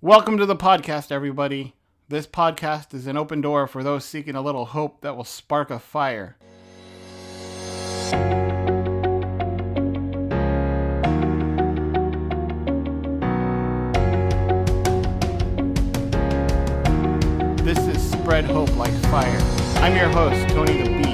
Welcome to the podcast, everybody. This podcast is an open door for those seeking a little hope that will spark a fire. This is Spread Hope Like Fire. I'm your host, Tony the Beat.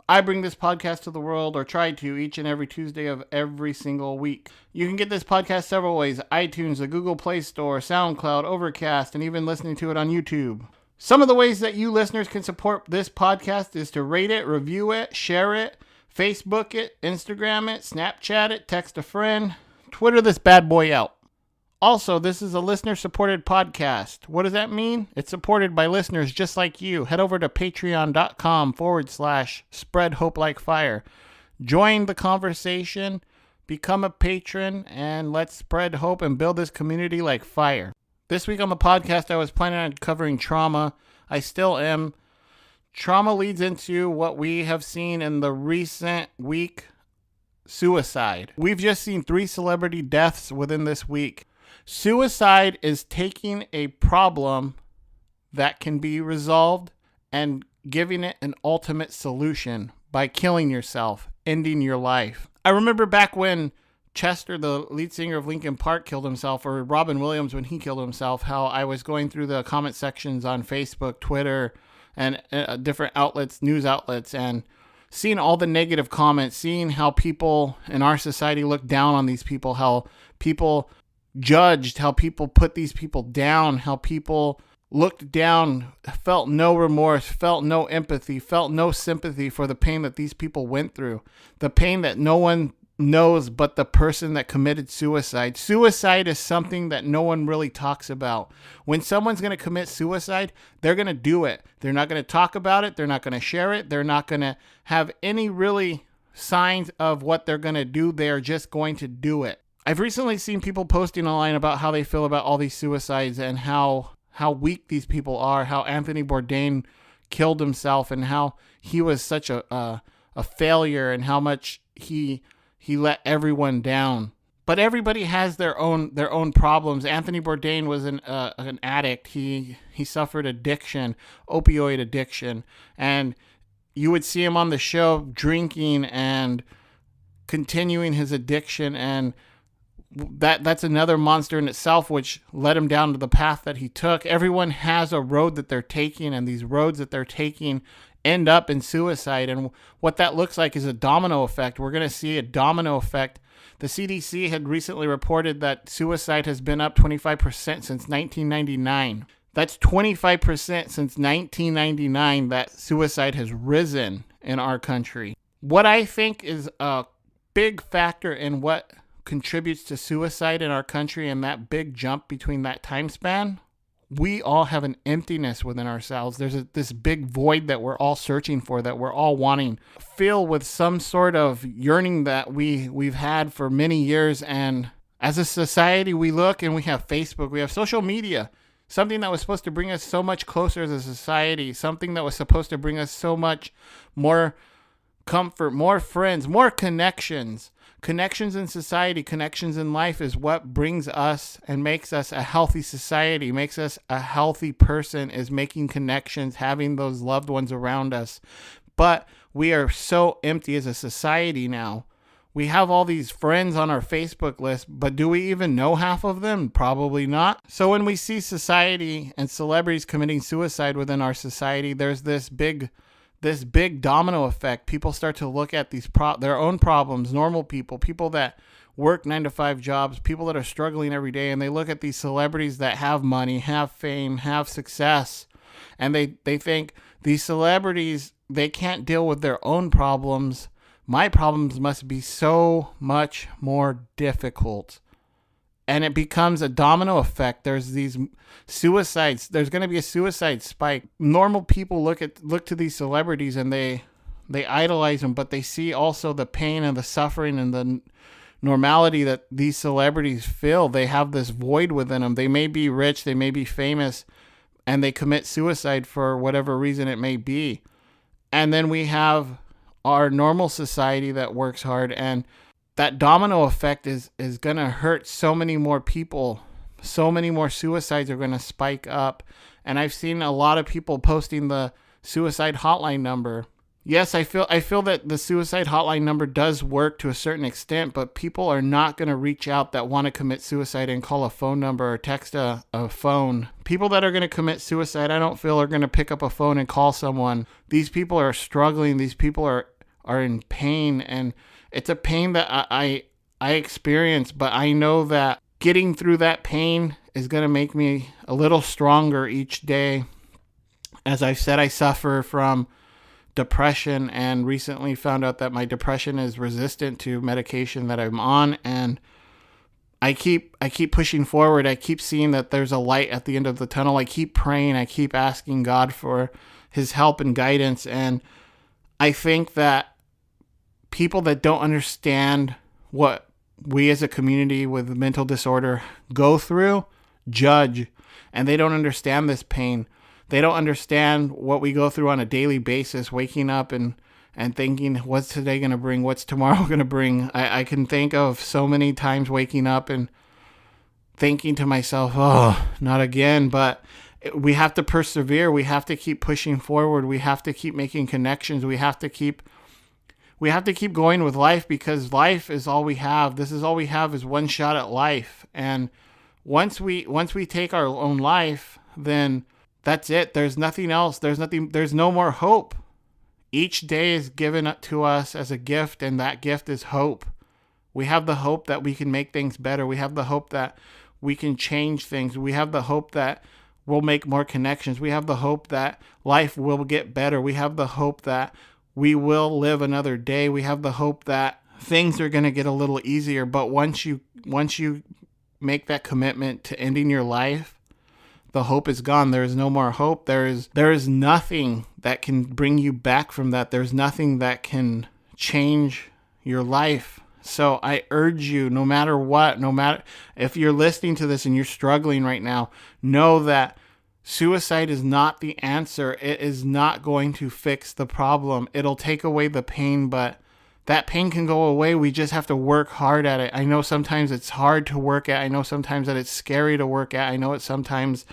I bring this podcast to the world, or try to, each and every Tuesday of every single week. You can get this podcast several ways: iTunes, the Google Play Store, SoundCloud, Overcast, and even listening to it on YouTube. Some of the ways that you listeners can support this podcast is to rate it, review it, share it, Facebook it, Instagram it, Snapchat it, text a friend, Twitter this bad boy out. Also, this is a listener-supported podcast. What does that mean? It's supported by listeners just like you. Head over to patreon.com/spread hope like fire. Join the conversation, become a patron, and let's spread hope and build this community like fire. This week on the podcast, I was planning on covering trauma. I still am. Trauma leads into what we have seen in the recent week: suicide. We've just seen 3 celebrity deaths within this week. Suicide is taking a problem that can be resolved and giving it an ultimate solution by killing yourself, ending your life. I remember back when Chester, the lead singer of Linkin Park, killed himself, or Robin Williams when he killed himself, how I was going through the comment sections on Facebook, Twitter, and different outlets, news outlets, and seeing all the negative comments, seeing how people in our society look down on these people, how people judged, how people put these people down, how people looked down, felt no remorse, felt no empathy, felt no sympathy for the pain that these people went through, the pain that no one knows but the person that committed suicide. Suicide is something that no one really talks about. When someone's going to commit suicide, they're going to do it. They're not going to talk about it. They're not going to share it. They're not going to have any really signs of what they're going to do. They're just going to do it. I've recently seen people posting online about how they feel about all these suicides and how weak these people are, how Anthony Bourdain killed himself and how he was such a failure and how much he let everyone down. But everybody has their own problems. Anthony Bourdain was an addict. He suffered addiction, opioid addiction, and you would see him on the show drinking and continuing his addiction, and that's another monster in itself, which led him down to the path that he took. Everyone has a road that they're taking, and these roads that they're taking end up in suicide. And what that looks like is a domino effect. We're going to see a domino effect. The CDC had recently reported that suicide has been up 25% since 1999. That's 25% since 1999 that suicide has risen in our country. What I think is a big factor in what contributes to suicide in our country and that big jump between that time span, we all have an emptiness within ourselves. There's this big void that we're all searching for, that we're all wanting to fill with some sort of yearning that we've had for many years. And as a society, we look and we have Facebook, we have social media, something that was supposed to bring us so much closer as a society, something that was supposed to bring us so much more comfort, more friends, more connections. Connections in society, connections in life is what brings us and makes us a healthy society, makes us a healthy person, is making connections, having those loved ones around us. But we are so empty as a society now. We have all these friends on our Facebook list, but do we even know half of them? Probably not. So when we see society and celebrities committing suicide within our society, there's this big domino effect. People start to look at these their own problems, normal people that work 9-to-5 jobs, people that are struggling every day, and they look at these celebrities that have money, have fame, have success, and they think these celebrities, they can't deal with their own problems. My problems must be so much more difficult. And it becomes a domino effect. There's these suicides. There's going to be a suicide spike. Normal people look to these celebrities and they idolize them, but they see also the pain and the suffering and the normality that these celebrities feel. They have this void within them. They may be rich, they may be famous, and they commit suicide for whatever reason it may be. And then we have our normal society that works hard, and that domino effect is going to hurt so many more people so many more suicides are going to spike up. And I've seen a lot of people posting the suicide hotline number. Yes, I feel that the suicide hotline number does work to a certain extent, but people are not going to reach out that want to commit suicide and call a phone number or text a phone. People that are going to commit suicide, I don't feel are going to pick up a phone and call someone. These people are struggling. These people are in pain, and it's a pain that I experience, but I know that getting through that pain is going to make me a little stronger each day. As I've said, I suffer from depression, and recently found out that my depression is resistant to medication that I'm on, and I keep pushing forward. I keep seeing that there's a light at the end of the tunnel. I keep praying. I keep asking God for his help and guidance, and I think that people that don't understand what we as a community with mental disorder go through judge, and they don't understand this pain. They don't understand what we go through on a daily basis, waking up and thinking, what's today going to bring? What's tomorrow going to bring? I can think of so many times waking up and thinking to myself, oh, not again. But we have to persevere. We have to keep pushing forward. We have to keep making connections. We have to keep going with life, because life is all we have. This is all we have, is one shot at life. And once we take our own life, then that's it. There's nothing else. There's no more hope. Each day is given to us as a gift, and that gift is hope. We have the hope that we can make things better. We have the hope that we can change things. We have the hope that we'll make more connections. We have the hope that life will get better. We have the hope that we will live another day. We have the hope that things are going to get a little easier. But once you make that commitment to ending your life, the hope is gone. There is no more hope. There is nothing that can bring you back from that. There's nothing that can change your life. So I urge you, no matter what, no matter if you're listening to this and you're struggling right now, know that suicide is not the answer. It is not going to fix the problem. It'll take away the pain, but that pain can go away. We just have to work hard at it. I know sometimes it's hard to work at. I know sometimes that it's scary to work at. I know it's sometimes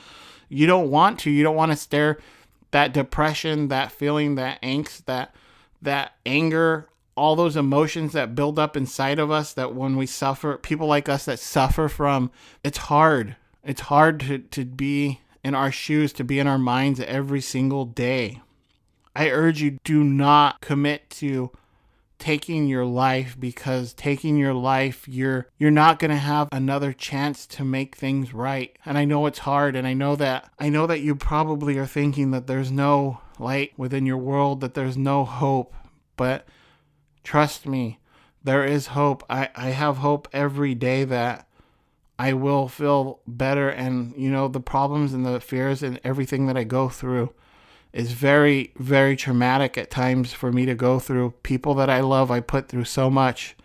you don't want to. You don't want to stare that depression, that feeling, that angst, that anger, all those emotions that build up inside of us, that when we suffer, people like us that suffer from, it's hard. It's hard to be in our shoes, to be in our minds every single day. I urge you, do not commit to taking your life, because taking your life, you're not going to have another chance to make things right. And I know it's hard, and I know that you probably are thinking that there's no light within your world, that there's no hope, but trust me, there is hope. I have hope every day that I will feel better. And the problems and the fears and everything that I go through is very, very traumatic at times for me to go through. People that I love, I put through so much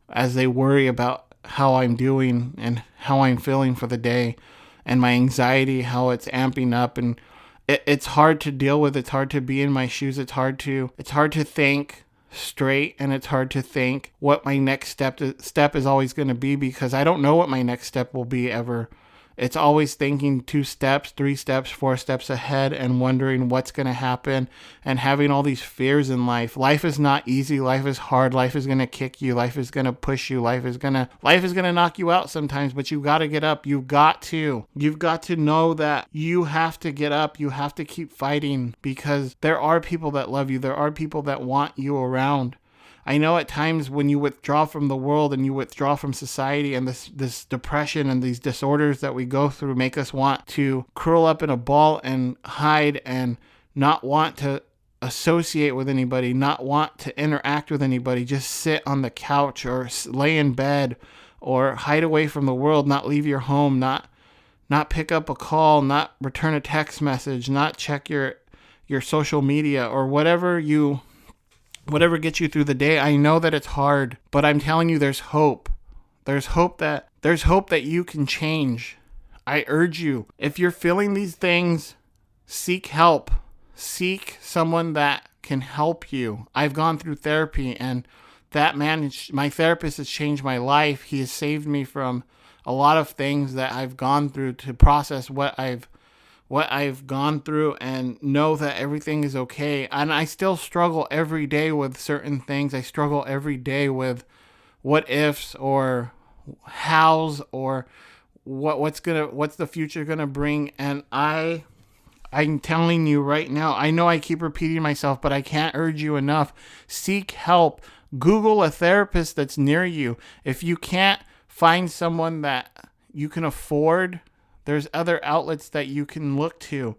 as they worry about how I'm doing and how I'm feeling for the day, and my anxiety, how it's amping up, and it's hard to deal with. It's hard to be in my shoes. It's hard to think straight, and it's hard to think what my next step is always going to be, because I don't know what my next step will be ever. It's always thinking 2 steps, 3 steps, 4 steps ahead, and wondering what's going to happen, and having all these fears in life. Life is not easy. Life is hard. Life is going to kick you. Life is going to push you. Life is going to knock you out sometimes, but you've got to get up. You've got to know that you have to get up. You have to keep fighting, because there are people that love you. There are people that want you around. I know at times when you withdraw from the world and you withdraw from society, and this depression and these disorders that we go through make us want to curl up in a ball and hide, and not want to associate with anybody, not want to interact with anybody, just sit on the couch or lay in bed or hide away from the world, not leave your home, not pick up a call, not return a text message, not check your social media, or whatever gets you through the day. I know that it's hard, but I'm telling you, there's hope. There's hope that you can change. I urge you, if you're feeling these things, seek help. Seek someone that can help you. I've gone through therapy, and my therapist has changed my life. He has saved me from a lot of things that I've gone through to process what I've gone through and know that everything is okay. And I still struggle every day with certain things. I struggle every day with what ifs or hows or what's the future gonna bring. And I'm telling you right now, I know I keep repeating myself, but I can't urge you enough. Seek help. Google a therapist that's near you. If you can't find someone that you can afford, there's other outlets that you can look to.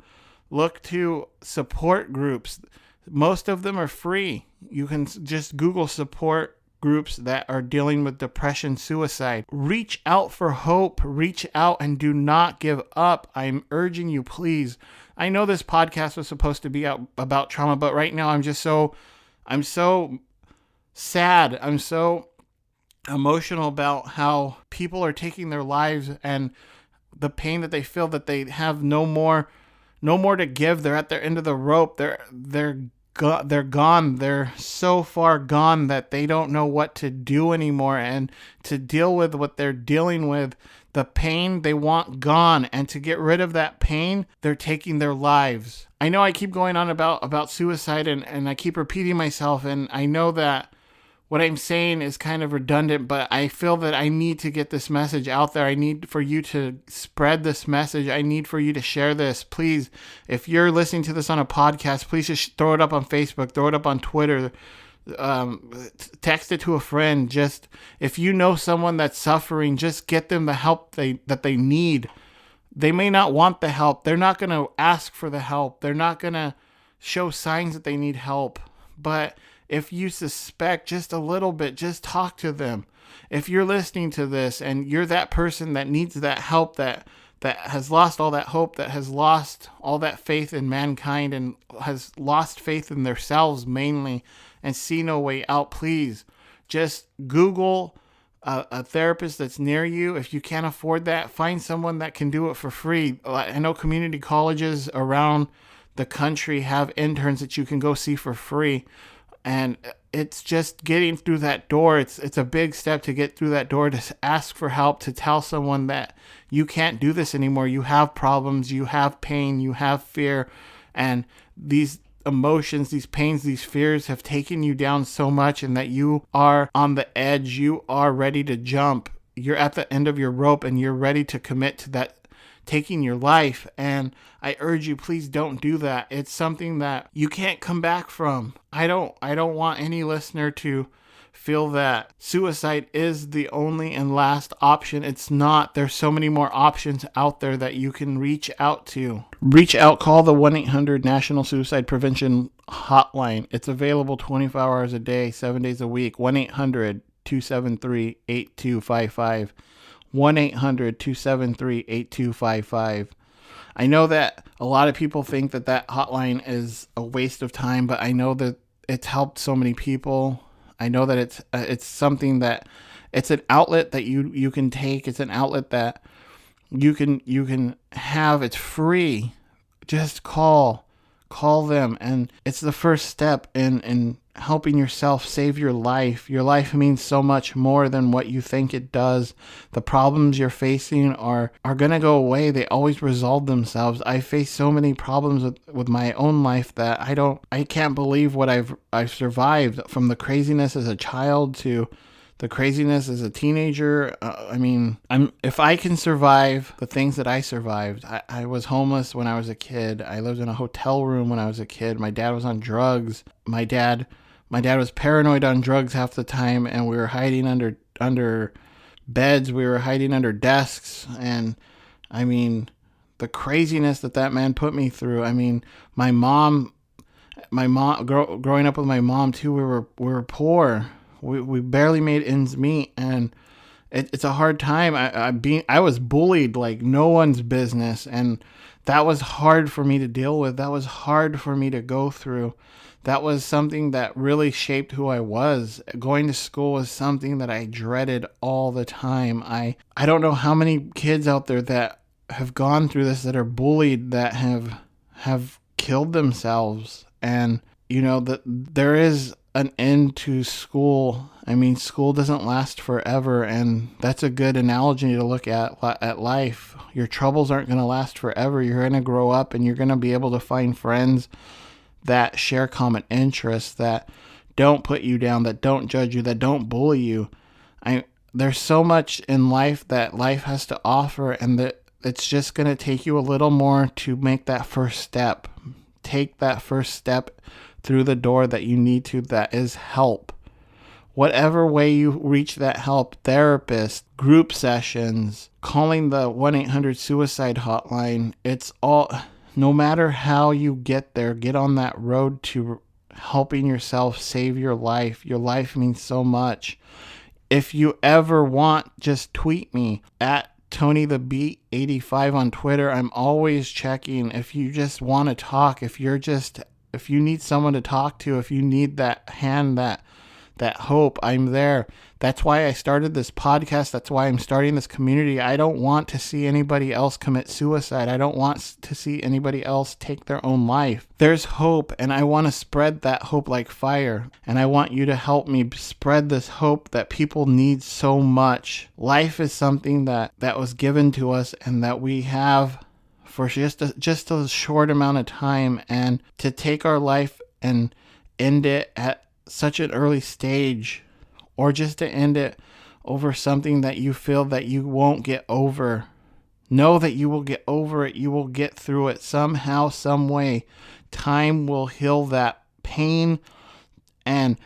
Look to support groups. Most of them are free. You can just Google support groups that are dealing with depression, suicide. Reach out for hope. Reach out and do not give up. I'm urging you, please. I know this podcast was supposed to be about trauma, but right now I'm so sad. I'm so emotional about how people are taking their lives and the pain that they feel, that they have no more to give. They're at their end of the rope. They're gone. They're so far gone that they don't know what to do anymore, and to deal with what they're dealing with, the pain they want gone, and to get rid of that pain, they're taking their lives. I know I keep going on about suicide and I keep repeating myself, and I know that what I'm saying is kind of redundant, but I feel that I need to get this message out there. I need for you to spread this message. I need for you to share this. Please, if you're listening to this on a podcast, please just throw it up on Facebook, throw it up on Twitter, text it to a friend. Just, if you know someone that's suffering, just get them the help that they need. They may not want the help. They're not going to ask for the help. They're not going to show signs that they need help. But if you suspect just a little bit, just talk to them. If you're listening to this and you're that person that needs that help, that has lost all that hope, that has lost all that faith in mankind and has lost faith in themselves mainly and see no way out, please just Google a therapist that's near you. If you can't afford that, find someone that can do it for free. I know community colleges around the country have interns that you can go see for free. And it's just getting through that door. It's a big step to get through that door, to ask for help, to tell someone that you can't do this anymore. You have problems, you have pain, you have fear, and these emotions, these pains, these fears have taken you down so much, and that you are on the edge. You are ready to jump. You're at the end of your rope and you're ready to commit to that, taking your life. And I urge you, please don't do that. It's something that you can't come back from. I don't want any listener to feel that suicide is the only and last option. It's not. There's so many more options out there that you can reach out to. Reach out, call the 1-800 National Suicide Prevention Hotline. It's available 24 hours a day, 7 days a week. 1-800-273-8255. 1-800-273-8255. I know that a lot of people think that hotline is a waste of time, but I know that it's helped so many people. I know that it's something that it's an outlet that you can take. It's an outlet that you can have. It's free. Just call them, and it's the first step in helping yourself save your life. Your life means so much more than what you think it does. The problems you're facing are going to go away. They always resolve themselves. I face so many problems with my own life that I can't believe what I've survived, from the craziness as a child to the craziness as a teenager. If I can survive the things that I survived. I was homeless when I was a kid. I lived in a hotel room when I was a kid. My dad was on drugs. My dad was paranoid on drugs half the time, and we were hiding under beds. We were hiding under desks. And the craziness that man put me through. My mom, growing up with my mom too, we were poor. We barely made ends meet, and it's a hard time. I was bullied like no one's business, and that was hard for me to deal with. That was hard for me to go through. That was something that really shaped who I was. Going to school was something that I dreaded all the time. I don't know how many kids out there that have gone through this, that are bullied, that have killed themselves. And that there is an end to school. I mean, school doesn't last forever, and that's a good analogy to look at life. Your troubles aren't going to last forever. You're going to grow up, and you're going to be able to find friends that share common interests, that don't put you down, that don't judge you, that don't bully you. There's so much in life that life has to offer, and that it's just going to take you a little more to make that first step. Take that first step through the door that you need to, that is help. Whatever way you reach that help, therapist, group sessions, calling the 1-800-suicide hotline, it's all, no matter how you get there, get on that road to helping yourself save your life. Your life means so much. If you ever want, just tweet me at TonyTheBeat85 on Twitter. I'm always checking. If you just want to talk, if you need someone to talk to, if you need that hand, that hope, I'm there. That's why I started this podcast. That's why I'm starting this community. I don't want to see anybody else commit suicide. I don't want to see anybody else take their own life. There's hope, and I want to spread that hope like fire. And I want you to help me spread this hope that people need so much. Life is something that was given to us, and that we have for just a short amount of time. And to take our life and end it at such an early stage, or just to end it over something that you feel that you won't get over. Know that you will get over it. You will get through it somehow, some way. Time will heal that pain, and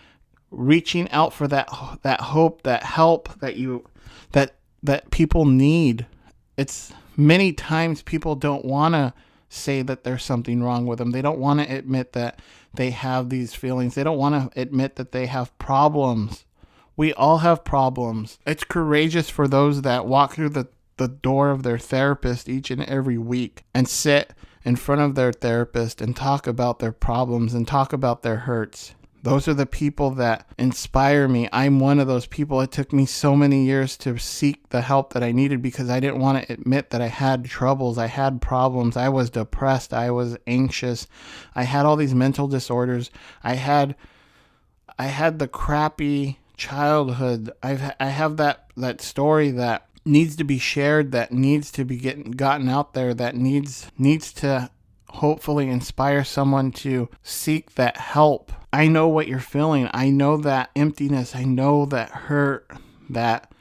reaching out for that hope, that help that people need. It's many times people don't want to say that there's something wrong with them. They don't want to admit that they have these feelings. They don't want to admit that they have problems. We all have problems. It's courageous for those that walk through the door of their therapist each and every week and sit in front of their therapist and talk about their problems and talk about their hurts. Those are the people that inspire me. I'm one of those people. It took me so many years to seek the help that I needed because I didn't want to admit that I had troubles. I had problems. I was depressed. I was anxious. I had all these mental disorders. I had the crappy childhood. I have that story that needs to be shared, that needs to be gotten out there, that needs to hopefully inspire someone to seek that help. I know what you're feeling. I know that emptiness. I know that hurt, that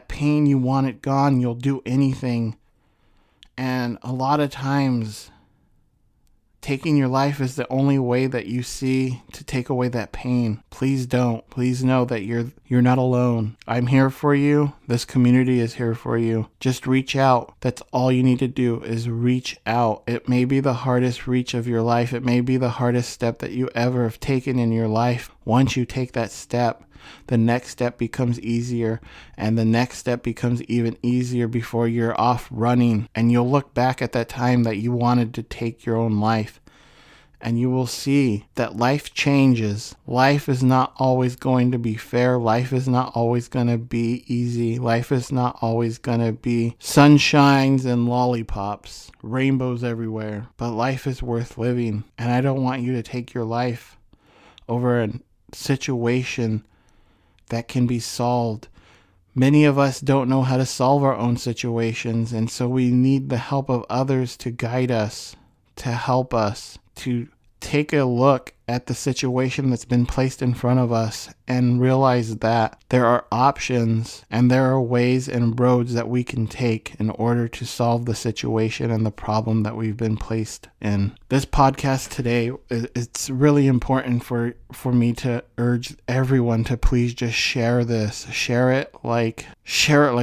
pain. You want it gone. You'll do anything. And a lot of times, taking your life is the only way that you see to take away that pain. Please don't. Please know that you're not alone. I'm here for you. This community is here for you. Just reach out. That's all you need to do is reach out. It may be the hardest reach of your life. It may be the hardest step that you ever have taken in your life. Once you take that step, the next step becomes easier, and the next step becomes even easier before you're off running. And you'll look back at that time that you wanted to take your own life, and you will see that life changes. Life is not always going to be fair. Life is not always going to be easy. Life is not always going to be sunshines and lollipops, rainbows everywhere. But life is worth living, and I don't want you to take your life over a situation that can be solved. Many of us don't know how to solve our own situations, and so we need the help of others to guide us, to help us, to take a look at the situation that's been placed in front of us and realize that there are options and there are ways and roads that we can take in order to solve the situation and the problem that we've been placed in. This podcast today, it's really important for me to urge everyone to please just share this. Share it like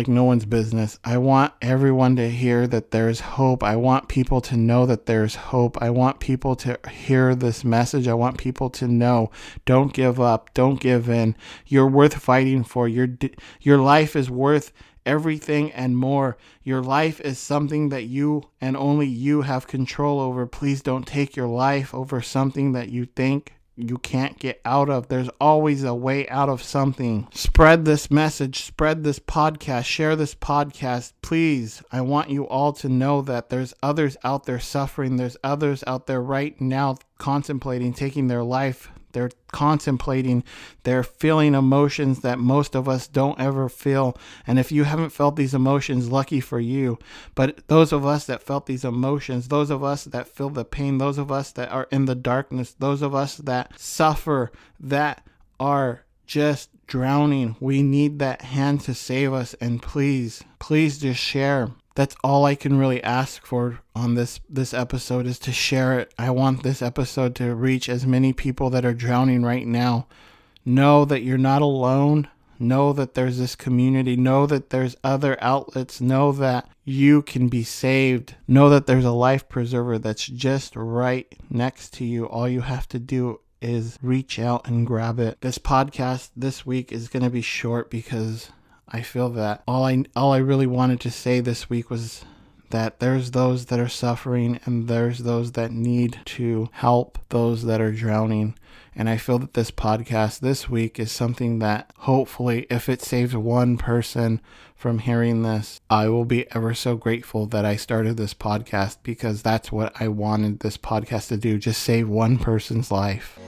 no one's business. I want everyone to hear that there's hope. I want people to know that there's hope. I want people to hear this message. I want people to know, don't give up, don't give in. You're worth fighting for. Your life is worth everything and more. Your life is something that you and only you have control over. Please don't take your life over something that you think you can't get out of. There's always a way out of something. Spread this message, spread this podcast, share this podcast. Please, I want you all to know that there's others out there suffering. There's others out there right now contemplating taking their life. They're contemplating, they're feeling emotions that most of us don't ever feel. And if you haven't felt these emotions, lucky for you. But those of us that felt these emotions, those of us that feel the pain, those of us that are in the darkness, those of us that suffer, that are just drowning, we need that hand to save us. And please just share. That's all I can really ask for on this episode, is to share it. I want this episode to reach as many people that are drowning right now. Know that you're not alone. Know that there's this community. Know that there's other outlets. Know that you can be saved. Know that there's a life preserver that's just right next to you. All you have to do is reach out and grab it. This podcast this week is going to be short because I feel that all I really wanted to say this week was that there's those that are suffering and there's those that need to help those that are drowning. And I feel that this podcast this week is something that hopefully, if it saves one person from hearing this, I will be ever so grateful that I started this podcast, because that's what I wanted this podcast to do, just save one person's life.